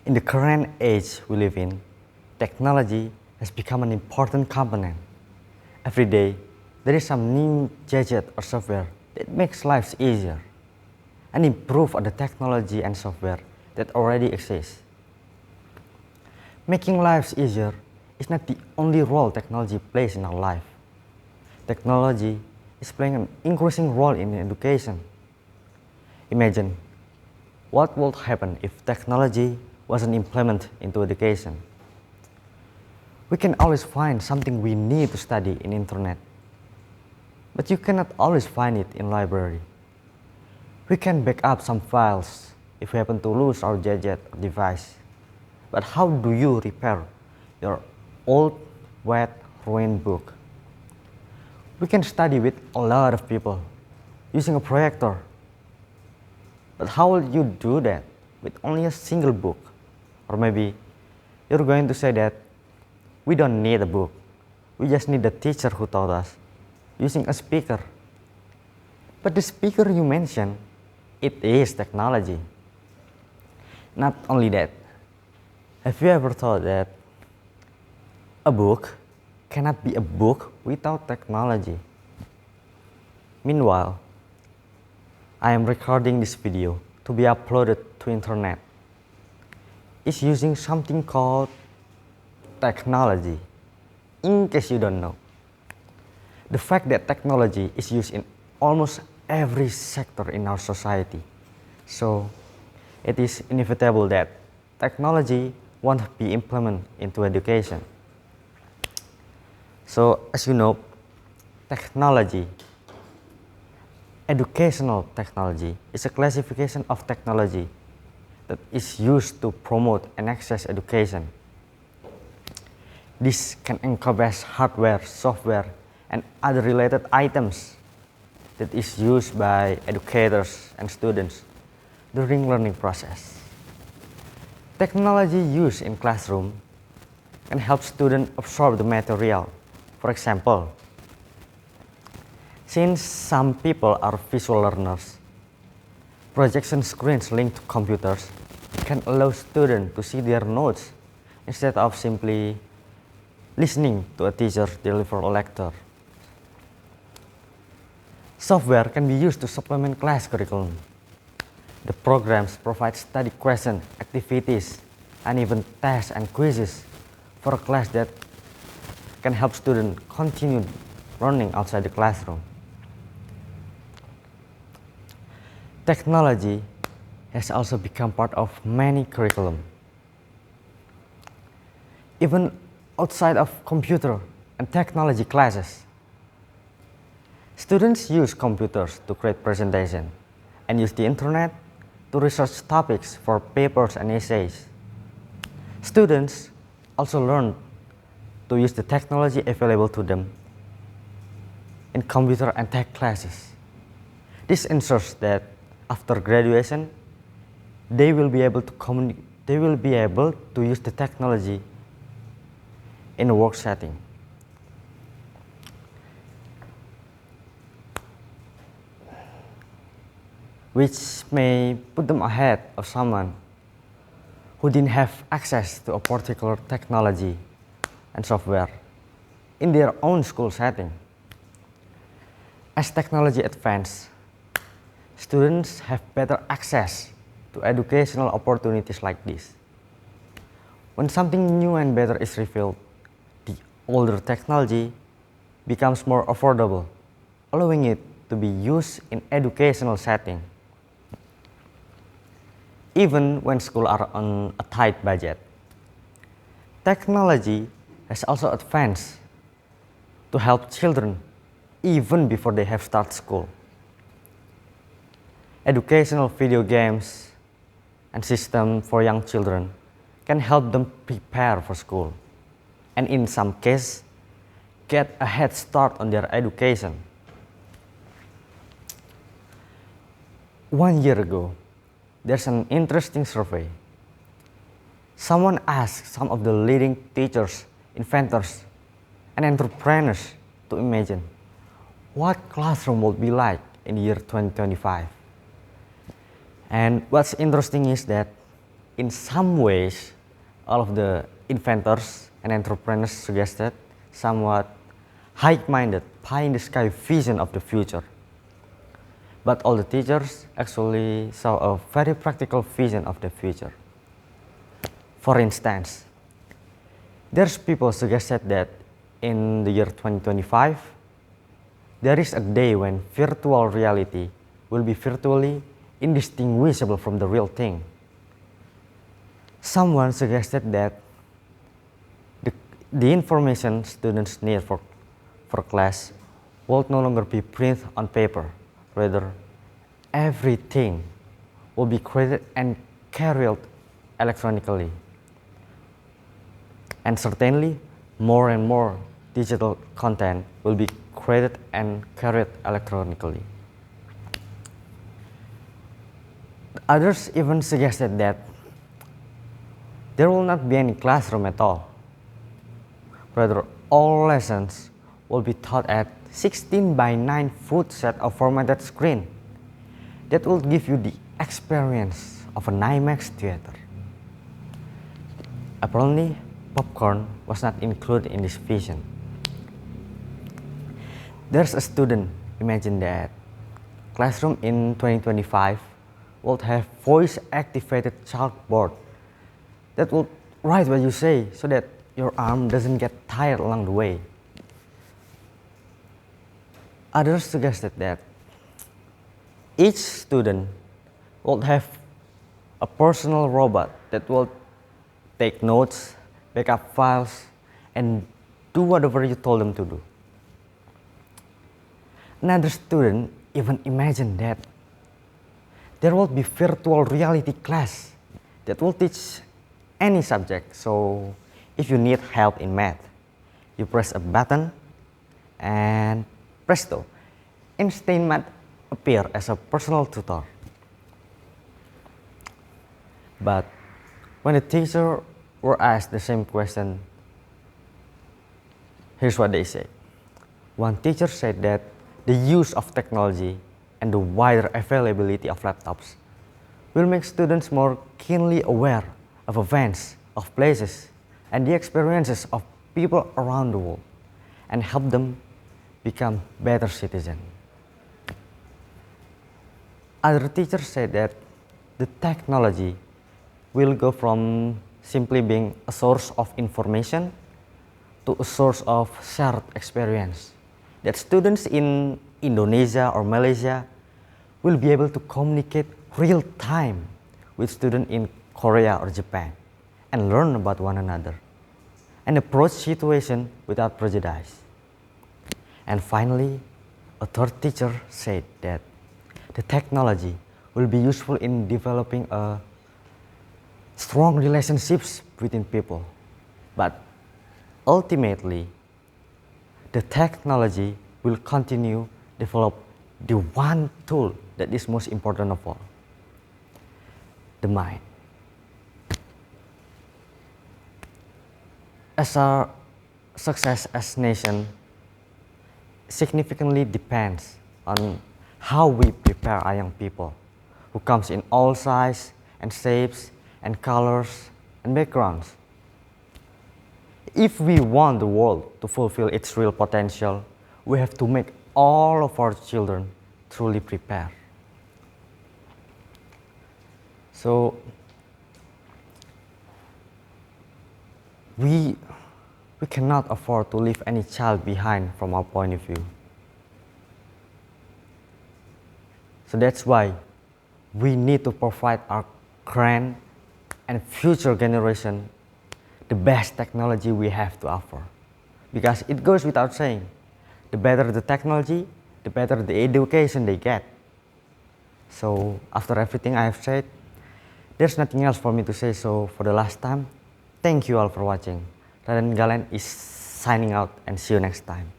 In the current age we live in, technology has become an important component. Every day, there is some new gadget or software that makes lives easier and improve on the technology and software that already exists. Making lives easier is not the only role technology plays in our life. Technology is playing an increasing role in education. Imagine what would happen if technology wasn't implemented into education. We can always find something we need to study in internet, but you cannot always find it in library. We can back up some files if we happen to lose our gadget or device. But how do you repair your old, wet, ruined book? We can study with a lot of people using a projector. But how will you do that with only a single book? Or maybe you're going to say that we don't need a book. We just need the teacher who taught us using a speaker. But the speaker you mentioned, it is technology. Not only that, have you ever thought that a book cannot be a book without technology? Meanwhile, I am recording this video to be uploaded to internet. It's using something called technology. In case you don't know, the fact that technology is used in almost every sector in our society, so it is inevitable that technology won't be implemented into education. So as you know, technology, educational technology, is a classification of technology that is used to promote and access education. This can encompass hardware, software, and other related items that is used by educators and students during learning process. Technology used in classroom can help students absorb the material. For example, since some people are visual learners, projection screens linked to computers can allow students to see their notes instead of simply listening to a teacher deliver a lecture. Software can be used to supplement class curriculum. The programs provide study questions, activities, and even tests and quizzes for a class that can help students continue learning outside the classroom. Technology has also become part of many curriculum. Even outside of computer and technology classes, students use computers to create presentations and use the internet to research topics for papers and essays. Students also learn to use the technology available to them in computer and tech classes. This ensures that after graduation, they will be able to use the technology in a work setting. Which may put them ahead of someone who didn't have access to a particular technology and software in their own school setting. As technology advances, students have better access to educational opportunities like this. When something new and better is revealed, the older technology becomes more affordable, allowing it to be used in educational setting. Even when schools are on a tight budget, technology has also advanced to help children even before they have started school. Educational video games and systems for young children can help them prepare for school and in some cases get a head start on their education. 1 year ago, there's an interesting survey. Someone asked some of the leading teachers, inventors, and entrepreneurs to imagine what classroom would be like in the year 2025. And what's interesting is that in some ways, all of the inventors and entrepreneurs suggested somewhat high-minded, pie-in-the-sky vision of the future. But all the teachers actually saw a very practical vision of the future. For instance, there's people suggested that in the year 2025, there is a day when virtual reality will be virtually indistinguishable from the real thing. Someone suggested that the information students need for class will no longer be printed on paper. Rather, everything will be created and carried electronically. And certainly, more and more digital content will be created and carried electronically. Others even suggested that there will not be any classroom at all. Rather, all lessons will be taught at 16:9 foot set of formatted screen that will give you the experience of an IMAX theater. Apparently, popcorn was not included in this vision. There's a student imagine that classroom in 2025 would have voice-activated chalkboard that will write what you say so that your arm doesn't get tired along the way. Others suggested that each student would have a personal robot that will take notes, backup files, and do whatever you told them to do. Another student even imagined that there will be virtual reality class that will teach any subject. So if you need help in math, you press a button and presto, Einstein might appear as a personal tutor. But when the teacher were asked the same question, here's what they said. One teacher said that the use of technology and the wider availability of laptops will make students more keenly aware of events, of places, and the experiences of people around the world, and help them become better citizens. Other teachers said that the technology will go from simply being a source of information to a source of shared experience. That students in Indonesia or Malaysia will be able to communicate real time with students in Korea or Japan and learn about one another and approach situation without prejudice. And finally, a third teacher said that the technology will be useful in developing strong relationships between people. But ultimately, the technology will continue develop the one tool that is most important of all, the mind. As our success as nation significantly depends on how we prepare our young people, who comes in all sizes and shapes and colors and backgrounds. If we want the world to fulfill its real potential, we have to make all of our children truly prepared. So we cannot afford to leave any child behind from our point of view. So that's why we need to provide our current and future generation the best technology we have to offer. Because it goes without saying, the better the technology, the better the education they get. So after everything I have said, there's nothing else for me to say. So for the last time, thank you all for watching. Raden Galen is signing out and see you next time.